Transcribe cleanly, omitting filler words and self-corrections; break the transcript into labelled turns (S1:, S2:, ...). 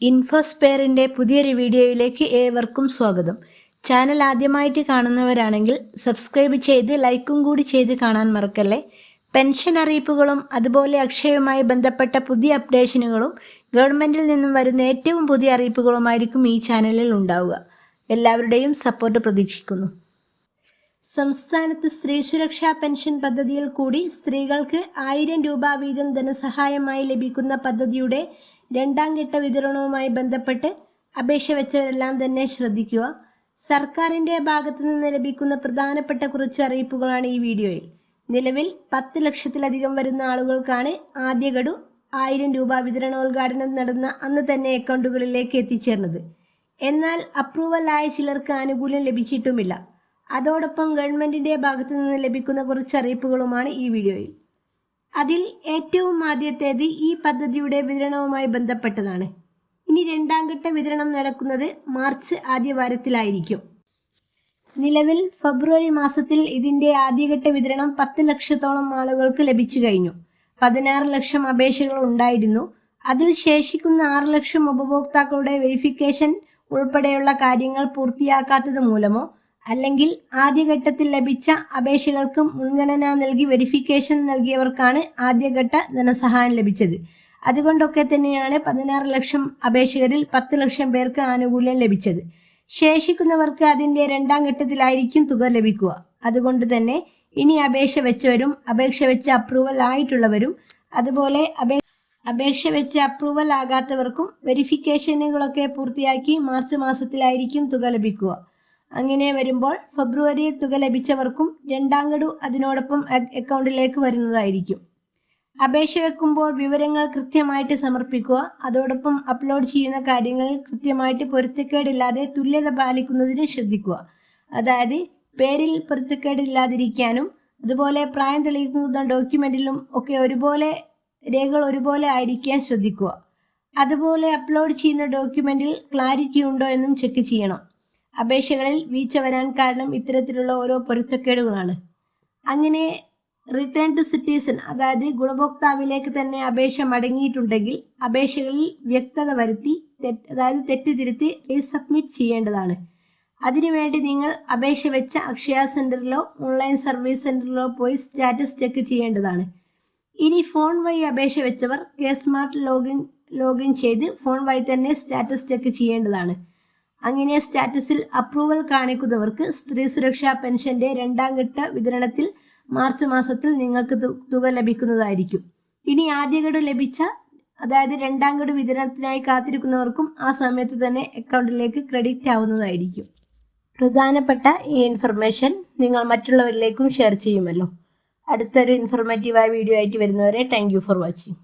S1: ഇൻഫോസ്പെയറിൻ്റെ പുതിയൊരു വീഡിയോയിലേക്ക് ഏവർക്കും സ്വാഗതം. ചാനൽ ആദ്യമായിട്ട് കാണുന്നവരാണെങ്കിൽ സബ്സ്ക്രൈബ് ചെയ്ത് ലൈക്കും കൂടി ചെയ്ത് കാണാൻ മറക്കല്ലേ. പെൻഷൻ അറിയിപ്പുകളും അതുപോലെ അക്ഷയവുമായി ബന്ധപ്പെട്ട പുതിയ അപ്ഡേഷനുകളും ഗവൺമെൻറ്റിൽ നിന്നും വരുന്ന ഏറ്റവും പുതിയ അറിയിപ്പുകളുമായിരിക്കും ഈ ചാനലിൽ ഉണ്ടാവുക. എല്ലാവരുടെയും സപ്പോർട്ട് പ്രതീക്ഷിക്കുന്നു. സംസ്ഥാനത്ത് സ്ത്രീ സുരക്ഷാ പെൻഷൻ പദ്ധതിയിൽ കൂടി സ്ത്രീകൾക്ക് 1000 രൂപ വീതം ധനസഹായമായി ലഭിക്കുന്ന പദ്ധതിയുടെ രണ്ടാം ഘട്ട വിതരണവുമായി ബന്ധപ്പെട്ട് അപേക്ഷ വെച്ചവരെല്ലാം തന്നെ ശ്രദ്ധിക്കുക. സർക്കാരിൻ്റെ ഭാഗത്തു നിന്ന് ലഭിക്കുന്ന പ്രധാനപ്പെട്ട കുറച്ച് അറിയിപ്പുകളാണ് ഈ വീഡിയോയിൽ. നിലവിൽ 10 ലക്ഷത്തിലധികം വരുന്ന ആളുകൾക്കാണ് ആദ്യ ഗഡു 1000 രൂപ വിതരണോദ്ഘാടനം നടന്ന അന്ന് തന്നെ അക്കൗണ്ടുകളിലേക്ക് എത്തിച്ചേർന്നത്. എന്നാൽ അപ്രൂവലായ ചിലർക്ക് ആനുകൂല്യം ലഭിച്ചിട്ടുമില്ല. അതോടൊപ്പം ഗവൺമെൻറ്റിൻ്റെ ഭാഗത്തു നിന്ന് ലഭിക്കുന്ന കുറച്ച് അറിയിപ്പുകളുമാണ് ഈ വീഡിയോയിൽ. അതിൽ ഏറ്റവും ആദ്യത്തേത് ഈ പദ്ധതിയുടെ വിതരണവുമായി ബന്ധപ്പെട്ടതാണ്. ഇനി രണ്ടാം ഘട്ട വിതരണം നടക്കുന്നത് മാർച്ച് ആദ്യവാരത്തിലായിരിക്കും. നിലവിൽ ഫെബ്രുവരി മാസത്തിൽ ഇതിൻ്റെ ആദ്യഘട്ട വിതരണം 10 ലക്ഷത്തോളം ആളുകൾക്ക് ലഭിച്ചു കഴിഞ്ഞു. 16 ലക്ഷം അപേക്ഷകൾ ഉണ്ടായിരുന്നു. അതിൽ ശേഷിക്കുന്ന 6 ലക്ഷം ഉപഭോക്താക്കളുടെ വെരിഫിക്കേഷൻ ഉൾപ്പെടെയുള്ള കാര്യങ്ങൾ പൂർത്തിയാക്കാത്തത് മൂലമോ അല്ലെങ്കിൽ ആദ്യഘട്ടത്തിൽ ലഭിച്ച അപേക്ഷകൾക്ക് മുൻഗണന നൽകി വെരിഫിക്കേഷൻ നൽകിയവർക്കാണ് ആദ്യഘട്ട ധനസഹായം ലഭിച്ചത്. അതുകൊണ്ടൊക്കെ തന്നെയാണ് 16 ലക്ഷം അപേക്ഷകരിൽ 10 ലക്ഷം പേർക്ക് ആനുകൂല്യം ലഭിച്ചത്. ശേഷിക്കുന്നവർക്ക് അതിൻ്റെ രണ്ടാം ഘട്ടത്തിലായിരിക്കും തുക ലഭിക്കുക. അതുകൊണ്ട് തന്നെ ഇനി അപേക്ഷ വെച്ചവരും അപേക്ഷ വെച്ച് അപ്രൂവൽ ആയിട്ടുള്ളവരും അതുപോലെ അപേക്ഷ വെച്ച് അപ്രൂവൽ ആകാത്തവർക്കും വെരിഫിക്കേഷനുകളൊക്കെ പൂർത്തിയാക്കി മാർച്ച് മാസത്തിലായിരിക്കും തുക ലഭിക്കുക. അങ്ങനെ വരുമ്പോൾ ഫെബ്രുവരിയിൽ തുക ലഭിച്ചവർക്കും രണ്ടാം ഗഡു അതിനോടൊപ്പം അക്കൗണ്ടിലേക്ക് വരുന്നതായിരിക്കും. അപേക്ഷ വെക്കുമ്പോൾ വിവരങ്ങൾ കൃത്യമായിട്ട് സമർപ്പിക്കുക. അതോടൊപ്പം അപ്ലോഡ് ചെയ്യുന്ന കാര്യങ്ങളിൽ കൃത്യമായിട്ട് പൊരുത്തക്കേടില്ലാതെ തുല്യത പാലിക്കുന്നതിന് ശ്രദ്ധിക്കുക. അതായത് പേരിൽ പൊരുത്തക്കേടില്ലാതിരിക്കാനും അതുപോലെ പ്രായം തെളിയിക്കുന്ന ഡോക്യുമെൻറ്റിലും ഒക്കെ രേഖകൾ ഒരുപോലെ ആയിരിക്കാൻ ശ്രദ്ധിക്കുക. അതുപോലെ അപ്ലോഡ് ചെയ്യുന്ന ഡോക്യുമെൻറ്റിൽ ക്ലാരിറ്റി ഉണ്ടോ എന്നും ചെക്ക് ചെയ്യണം. അപേക്ഷകളിൽ വീഴ്ച വരാൻ കാരണം ഇത്തരത്തിലുള്ള ഓരോ പൊരുത്തക്കേടുകളാണ്. അങ്ങനെ റിട്ടേൺ ടു സിറ്റിസൺ അതായത് ഗുണഭോക്താവിലേക്ക് തന്നെ അപേക്ഷ മടങ്ങിയിട്ടുണ്ടെങ്കിൽ അപേക്ഷകളിൽ വ്യക്തത വരുത്തി തെറ്റ് തിരുത്തി റീസബ്മിറ്റ് ചെയ്യേണ്ടതാണ്. അതിനുവേണ്ടി നിങ്ങൾ അപേക്ഷ വെച്ച അക്ഷയ സെൻറ്ററിലോ ഓൺലൈൻ സർവീസ് സെൻറ്ററിലോ പോയി സ്റ്റാറ്റസ് ചെക്ക് ചെയ്യേണ്ടതാണ്. ഇനി ഫോൺ വഴി അപേക്ഷ വെച്ചവർ കെ-സ്മാർട്ട് ലോഗിൻ ചെയ്ത് ഫോൺ വഴി തന്നെ സ്റ്റാറ്റസ് ചെക്ക് ചെയ്യേണ്ടതാണ്. അങ്ങനെ സ്റ്റാറ്റസിൽ അപ്രൂവൽ കാണിക്കുന്നവർക്ക് സ്ത്രീ സുരക്ഷാ പെൻഷൻ്റെ രണ്ടാം ഘട്ട വിതരണത്തിൽ മാർച്ച് മാസത്തിൽ നിങ്ങൾക്ക് തുക ലഭിക്കുന്നതായിരിക്കും. ഇനി ആദ്യ ഗഡു ലഭിച്ച അതായത് രണ്ടാം ഗഡു വിതരണത്തിനായി കാത്തിരിക്കുന്നവർക്കും ആ സമയത്ത് തന്നെ അക്കൗണ്ടിലേക്ക് ക്രെഡിറ്റ് ആവുന്നതായിരിക്കും. പ്രധാനപ്പെട്ട ഈ ഇൻഫർമേഷൻ നിങ്ങൾ മറ്റുള്ളവരിലേക്കും ഷെയർ ചെയ്യുമല്ലോ. അടുത്തൊരു ഇൻഫോർമേറ്റീവായ വീഡിയോ ആയിട്ട് വരുന്നവരെ താങ്ക് യു ഫോർ വാച്ചിങ്.